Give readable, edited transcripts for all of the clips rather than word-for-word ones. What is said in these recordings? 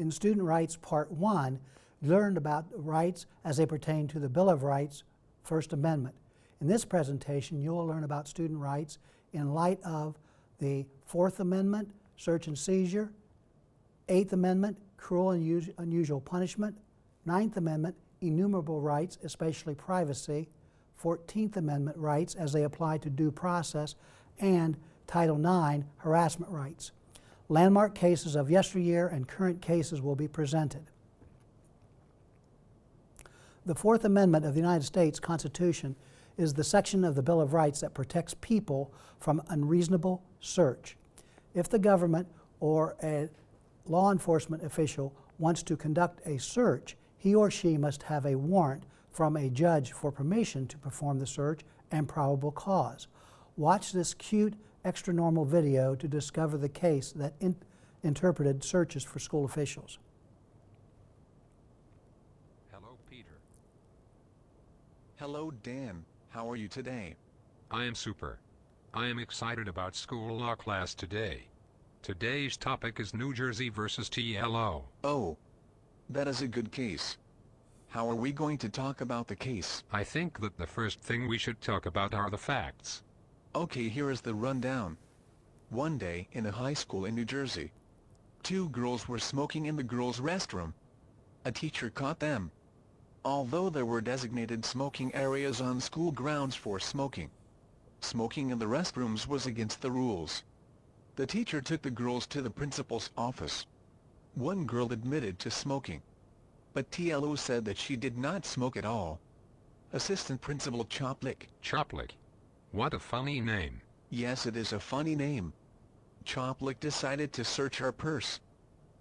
In Student Rights Part 1, you learned about rights as they pertain to the Bill of Rights, First Amendment. In this presentation, you will learn about student rights in light of the Fourth Amendment, search and seizure, Eighth Amendment, cruel and unusual punishment, Ninth Amendment, enumerable rights, especially privacy, 14th Amendment rights as they apply to due process, and Title IX, harassment rights. Landmark cases of yesteryear and current cases will be presented. The Fourth Amendment of the United States Constitution is the section of the Bill of Rights that protects people from unreasonable search. If the government or a law enforcement official wants to conduct a search, he or she must have a warrant from a judge for permission to perform the search and probable cause. Watch this cute extra normal video to discover the case that interpreted searches for school officials. Hello, Peter. Hello, Dan. How are you today? I am super. I am excited about school law class today. Today's topic is New Jersey versus TLO. Oh, that is a good case. How are we going to talk about the case? I think that the first thing we should talk about are the facts. Okay, here is the rundown. One day, in a high school in New Jersey, two girls were smoking in the girls' restroom. A teacher caught them. Although there were designated smoking areas on school grounds for smoking, smoking in the restrooms was against the rules. The teacher took the girls to the principal's office. One girl admitted to smoking, but TLO said that she did not smoke at all. Assistant Principal Choplik. Choplik. What a funny name. Yes, it is a funny name. Choplik decided to search her purse.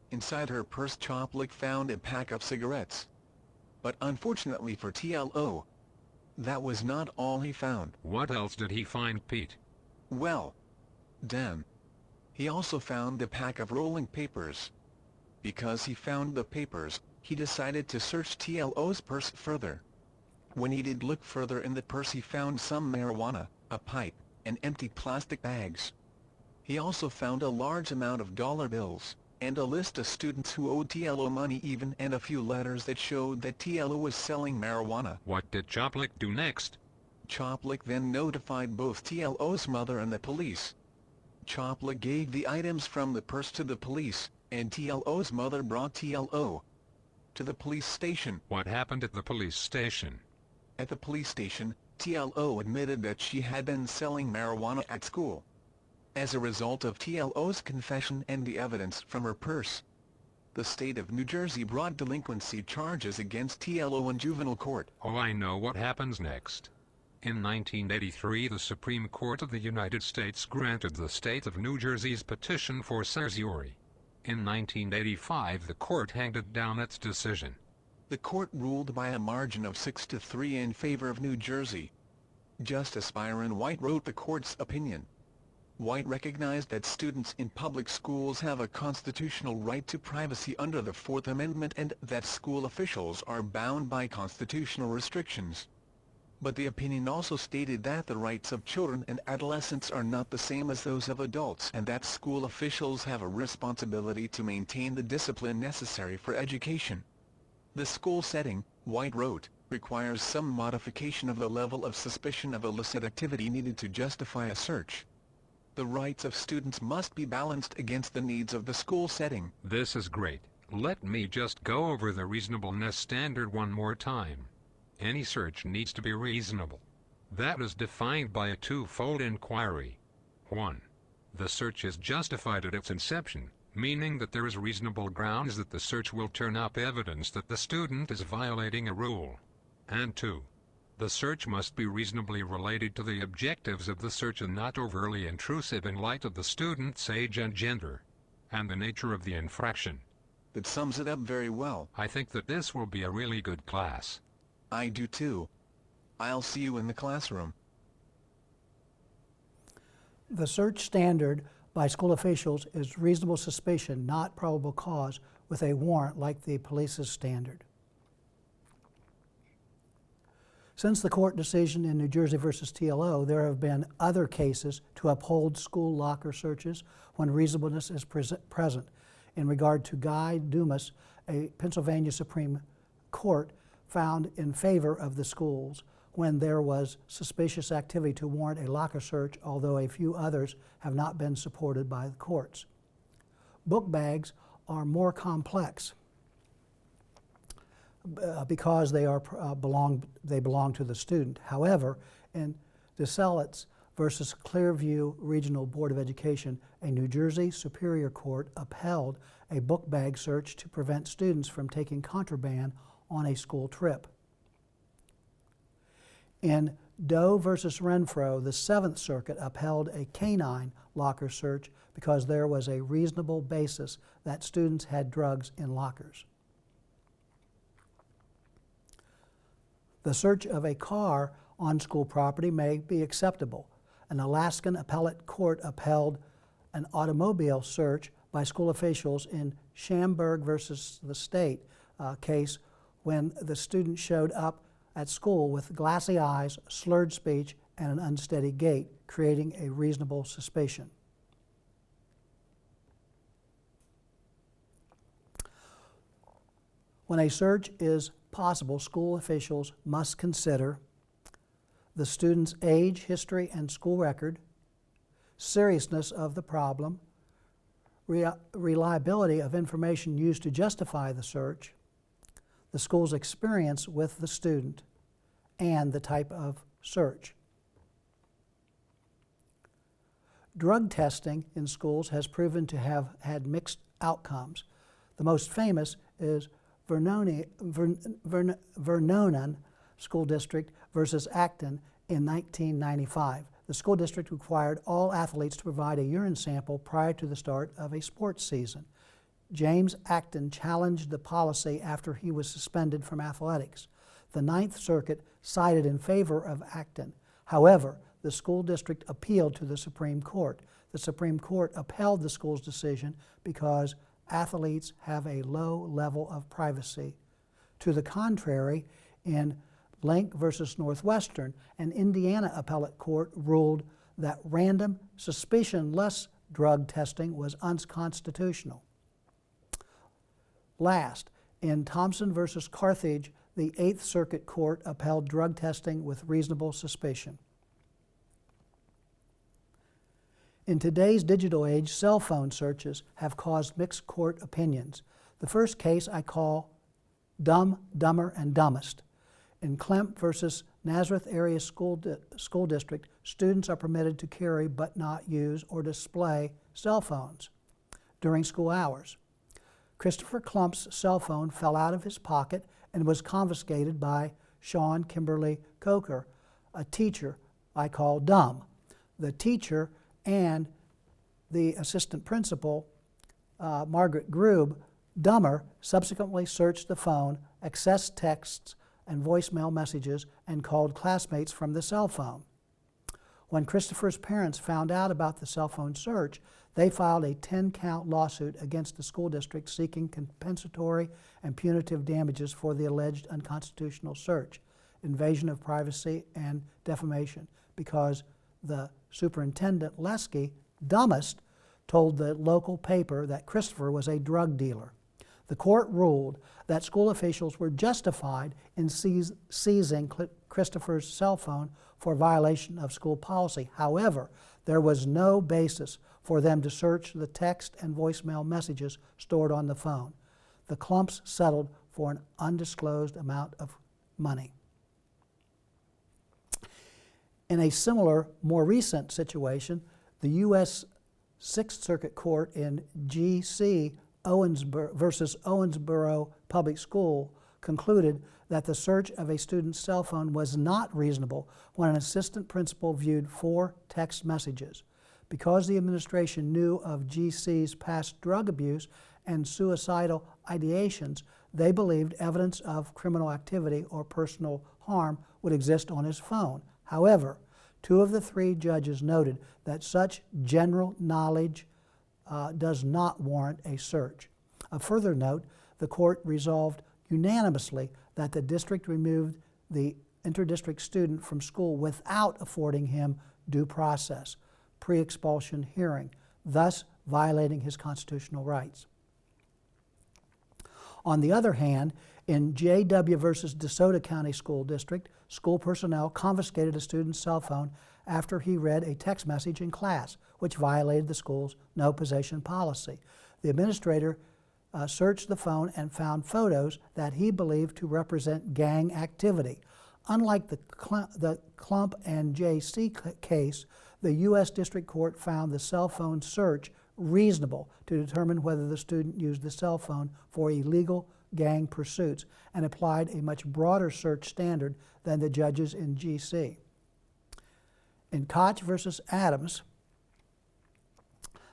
Inside her purse, Choplik found a pack of cigarettes. But unfortunately for TLO, that was not all he found. What else did he find, Pete? Well, Dan, he also found a pack of rolling papers. Because he found the papers, he decided to search TLO's purse further. When he did look further in the purse, he found some marijuana, a pipe, and empty plastic bags. He also found a large amount of dollar bills, and a list of students who owed TLO money even, and a few letters that showed that TLO was selling marijuana. What did Choplik do next? Choplik then notified both TLO's mother and the police. Choplik gave the items from the purse to the police, and TLO's mother brought TLO to the police station. What happened at the police station? At the police station, TLO admitted that she had been selling marijuana at school. As a result of TLO's confession and the evidence from her purse, the state of New Jersey brought delinquency charges against TLO in juvenile court. Oh, I know what happens next. In 1983, the Supreme Court of the United States granted the state of New Jersey's petition for certiorari. In 1985, the court handed down its decision. The court ruled by a margin of 6-3 in favor of New Jersey. Justice Byron White wrote the court's opinion. White recognized that students in public schools have a constitutional right to privacy under the Fourth Amendment and that school officials are bound by constitutional restrictions. But the opinion also stated that the rights of children and adolescents are not the same as those of adults, and that school officials have a responsibility to maintain the discipline necessary for education. The school setting, White wrote, requires some modification of the level of suspicion of illicit activity needed to justify a search. The rights of students must be balanced against the needs of the school setting. This is great. Let me just go over the reasonableness standard one more time. Any search needs to be reasonable. That is defined by a twofold inquiry. 1. The search is justified at its inception, meaning that there is reasonable grounds that the search will turn up evidence that the student is violating a rule. And 2. The search must be reasonably related to the objectives of the search and not overly intrusive in light of the student's age and gender, and the nature of the infraction. That sums it up very well. I think that this will be a really good class. I do too. I'll see you in the classroom. The search standard by school officials is reasonable suspicion, not probable cause, with a warrant like the police's standard. Since the court decision in New Jersey versus TLO, there have been other cases to uphold school locker searches when reasonableness is present. in regard to Guy Dumas, a Pennsylvania Supreme Court found in favor of the schools when there was suspicious activity to warrant a locker search, although a few others have not been supported by the courts. Book bags are more complex because they belong to the student. However, in DeSelitz versus Clearview Regional Board of Education, a New Jersey Superior Court upheld a book bag search to prevent students from taking contraband on a school trip. In Doe versus Renfro, the Seventh Circuit upheld a canine locker search because there was a reasonable basis that students had drugs in lockers. The search of a car on school property may be acceptable. An Alaskan appellate court upheld an automobile search by school officials in Schamberg versus the state case when the student showed up at school with glassy eyes, slurred speech, and an unsteady gait, creating a reasonable suspicion. When a search is possible, school officials must consider the student's age, history, and school record, seriousness of the problem, reliability of information used to justify the search, the school's experience with the student, and the type of search. Drug testing in schools has proven to have had mixed outcomes. The most famous is Vernonia School District versus Acton in 1995. The school district required all athletes to provide a urine sample prior to the start of a sports season. James Acton challenged the policy after he was suspended from athletics. The Ninth Circuit sided in favor of Acton. However, the school district appealed to the Supreme Court. The Supreme Court upheld the school's decision because athletes have a low level of privacy. To the contrary, in Link versus Northwestern, an Indiana appellate court ruled that random, suspicion-less drug testing was unconstitutional. Last, in Thompson versus Carthage, the Eighth Circuit Court upheld drug testing with reasonable suspicion. In today's digital age, cell phone searches have caused mixed court opinions. The first case I call Dumb, Dumber, and Dumbest. In Klemp versus Nazareth Area School District, students are permitted to carry but not use or display cell phones during school hours. Christopher Klump's cell phone fell out of his pocket and was confiscated by Sean Kimberly Coker, a teacher I call dumb. The teacher and the assistant principal, Margaret Grube, dumber, subsequently searched the phone, accessed texts and voicemail messages, and called classmates from the cell phone. When Christopher's parents found out about the cell phone search, they filed a 10-count lawsuit against the school district seeking compensatory and punitive damages for the alleged unconstitutional search, invasion of privacy, and defamation, because the superintendent, Lesky, dumbest, told the local paper that Christopher was a drug dealer. The court ruled that school officials were justified in seizing Christopher's cell phone for violation of school policy. However, there was no basis for them to search the text and voicemail messages stored on the phone. The Klumps settled for an undisclosed amount of money. In a similar, more recent situation, the U.S. Sixth Circuit Court in G.C. versus Owensboro Public School concluded that the search of a student's cell phone was not reasonable when an assistant principal viewed 4 text messages. Because the administration knew of GC's past drug abuse and suicidal ideations, they believed evidence of criminal activity or personal harm would exist on his phone. However, 2 of the 3 judges noted that such general knowledge does not warrant a search. Of further note, the court resolved unanimously that the district removed the interdistrict student from school without affording him due process, pre-expulsion hearing, thus violating his constitutional rights. On the other hand, in J.W. versus DeSoto County School District, school personnel confiscated a student's cell phone after he read a text message in class, which violated the school's no possession policy. The administrator searched the phone and found photos that he believed to represent gang activity. Unlike the Klump and J.C. case, the U.S. District Court found the cell phone search reasonable to determine whether the student used the cell phone for illegal gang pursuits and applied a much broader search standard than the judges in G.C. In Koch versus Adams,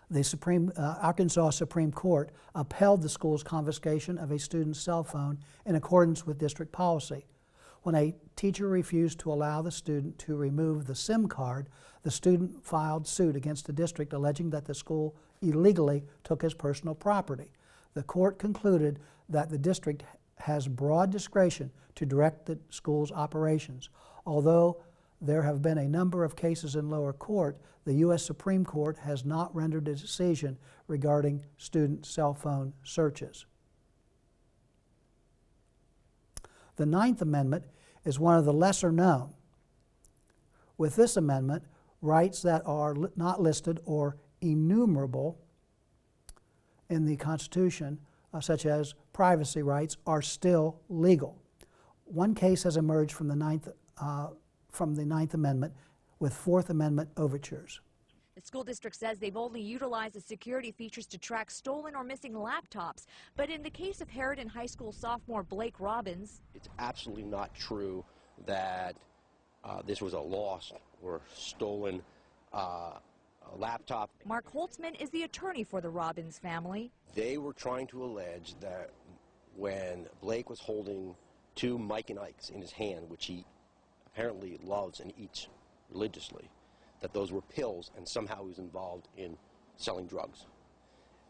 the Arkansas Supreme Court upheld the school's confiscation of a student's cell phone in accordance with district policy. When a teacher refused to allow the student to remove the SIM card, the student filed suit against the district alleging that the school illegally took his personal property. The court concluded that the district has broad discretion to direct the school's operations. Although there have been a number of cases in lower court, the U.S. Supreme Court has not rendered a decision regarding student cell phone searches. The Ninth Amendment is one of the lesser known. With this amendment, rights that are not listed or enumerable in the Constitution, such as privacy rights, are still legal. One case has emerged from the Ninth Amendment with Fourth Amendment overtures. The school district says they've only utilized the security features to track stolen or missing laptops. But in the case of Harridan High School sophomore Blake Robbins, it's absolutely not true that this was a lost or stolen laptop. Mark Holtzman is the attorney for the Robbins family. They were trying to allege that when Blake was holding two Mike and Ikes in his hand, which he apparently loves and eats religiously, that those were pills and somehow he was involved in selling drugs.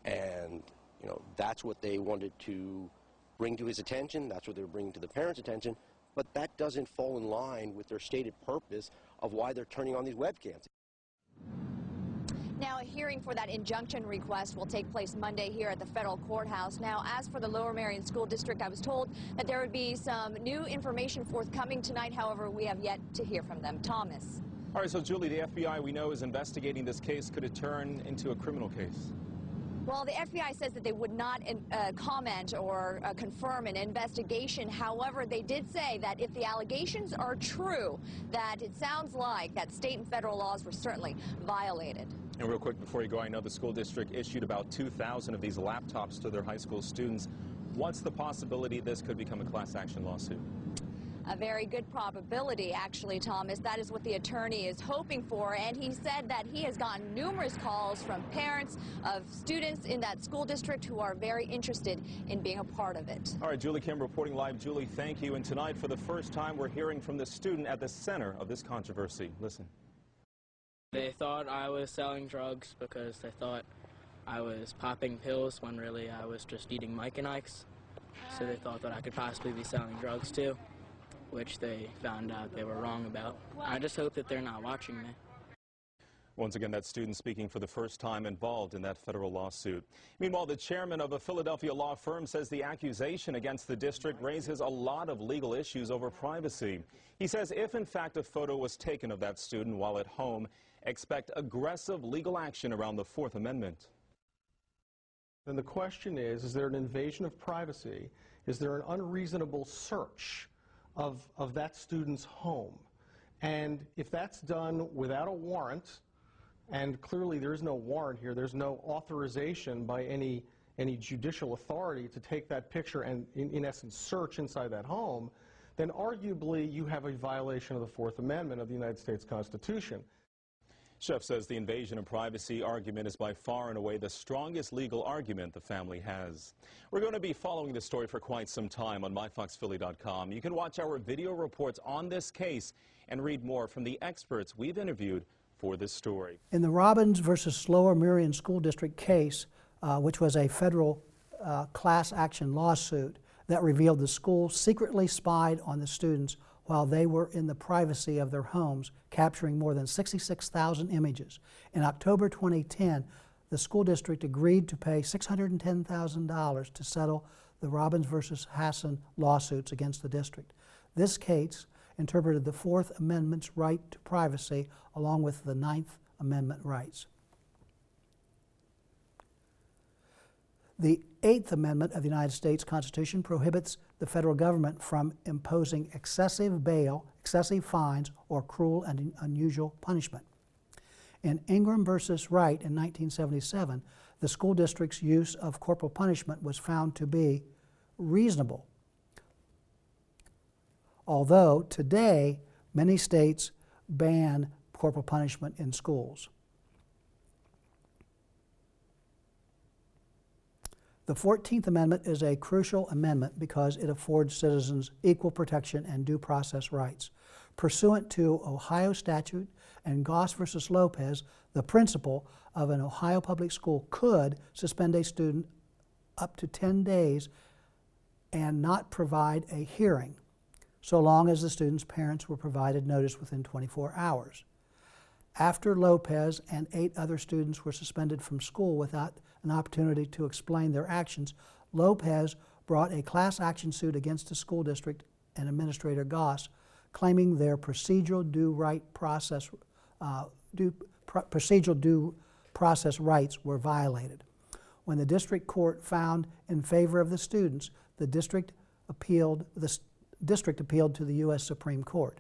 And, you know, that's what they wanted to bring to his attention, that's what they were bringing to the parents' attention, but that doesn't fall in line with their stated purpose of why they're turning on these webcams. Now, a hearing for that injunction request will take place Monday here at the federal courthouse. Now, as for the Lower Merion School District, I was told that there would be some new information forthcoming tonight. However, we have yet to hear from them. Thomas. All right, so Julie, the FBI we know is investigating this case. Could it turn into a criminal case? Well, the FBI says that they would not comment or confirm an investigation. However, they did say that if the allegations are true, that it sounds like that state and federal laws were certainly violated. And real quick, before you go, I know the school district issued about 2,000 of these laptops to their high school students. What's the possibility this could become a class action lawsuit? A very good probability, actually, Thomas. That is what the attorney is hoping for. And he said that he has gotten numerous calls from parents of students in that school district who are very interested in being a part of it. All right, Julie Kim reporting live. Julie, thank you. And tonight, for the first time, we're hearing from the student at the center of this controversy. Listen. They thought I was selling drugs because they thought I was popping pills when really I was just eating Mike and Ike's. So they thought that I could possibly be selling drugs too, which they found out they were wrong about. I just hope that they're not watching me. Once again, that student speaking for the first time involved in that federal lawsuit. Meanwhile, the chairman of a Philadelphia law firm says the accusation against the district raises a lot of legal issues over privacy. He says if in fact a photo was taken of that student while at home, expect aggressive legal action around the Fourth Amendment. Then the question is there an invasion of privacy? Is there an unreasonable search of that student's home? And if that's done without a warrant, and clearly there is no warrant here, there's no authorization by any judicial authority to take that picture and in essence search inside that home, then arguably you have a violation of the Fourth Amendment of the United States Constitution. Chef says the invasion of privacy argument is by far and away the strongest legal argument the family has. We're going to be following this story for quite some time on myfoxphilly.com. You can watch our video reports on this case and read more from the experts we've interviewed for this story. In the Robbins versus Lower Merion School District case, which was a federal class action lawsuit that revealed the school secretly spied on the students while they were in the privacy of their homes, capturing more than 66,000 images. In October 2010, the school district agreed to pay $610,000 to settle the Robbins versus Hassan lawsuits against the district. This case interpreted the Fourth Amendment's right to privacy along with the Ninth Amendment rights. The Eighth Amendment of the United States Constitution prohibits the federal government from imposing excessive bail, excessive fines, or cruel and unusual punishment. In Ingram versus Wright in 1977, the school district's use of corporal punishment was found to be reasonable. Although today, many states ban corporal punishment in schools. The 14th Amendment is a crucial amendment because it affords citizens equal protection and due process rights. Pursuant to Ohio statute and Goss versus Lopez, the principal of an Ohio public school could suspend a student up to 10 days and not provide a hearing, so long as the student's parents were provided notice within 24 hours. After Lopez and 8 other students were suspended from school without an opportunity to explain their actions, Lopez brought a class action suit against the school district and Administrator Goss, claiming their procedural due process rights were violated. When the district court found in favor of the students, the district appealed to the U.S. Supreme Court.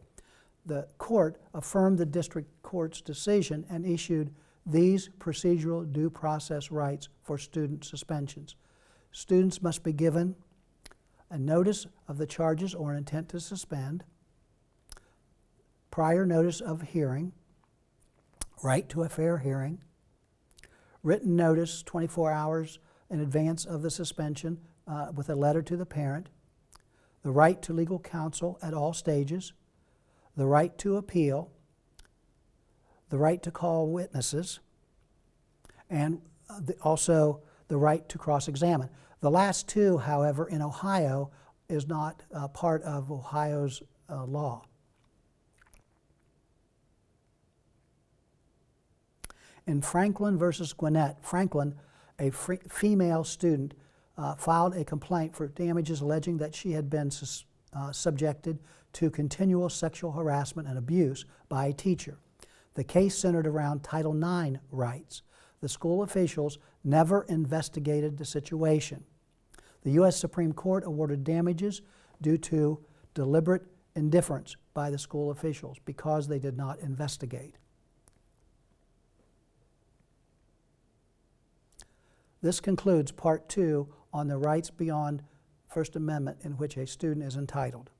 The court affirmed the district court's decision and issued these procedural due process rights for student suspensions. Students must be given a notice of the charges or an intent to suspend, prior notice of hearing, right to a fair hearing, written notice 24 hours in advance of the suspension with a letter to the parent, the right to legal counsel at all stages, the right to appeal, the right to call witnesses, and also the right to cross-examine. The last two, however, in Ohio is not part of Ohio's law. In Franklin versus Gwinnett, Franklin, a female student, filed a complaint for damages alleging that she had been subjected to continual sexual harassment and abuse by a teacher. The case centered around Title IX rights. The school officials never investigated the situation. The U.S. Supreme Court awarded damages due to deliberate indifference by the school officials because they did not investigate. This concludes Part 2 on the rights beyond First Amendment in which a student is entitled.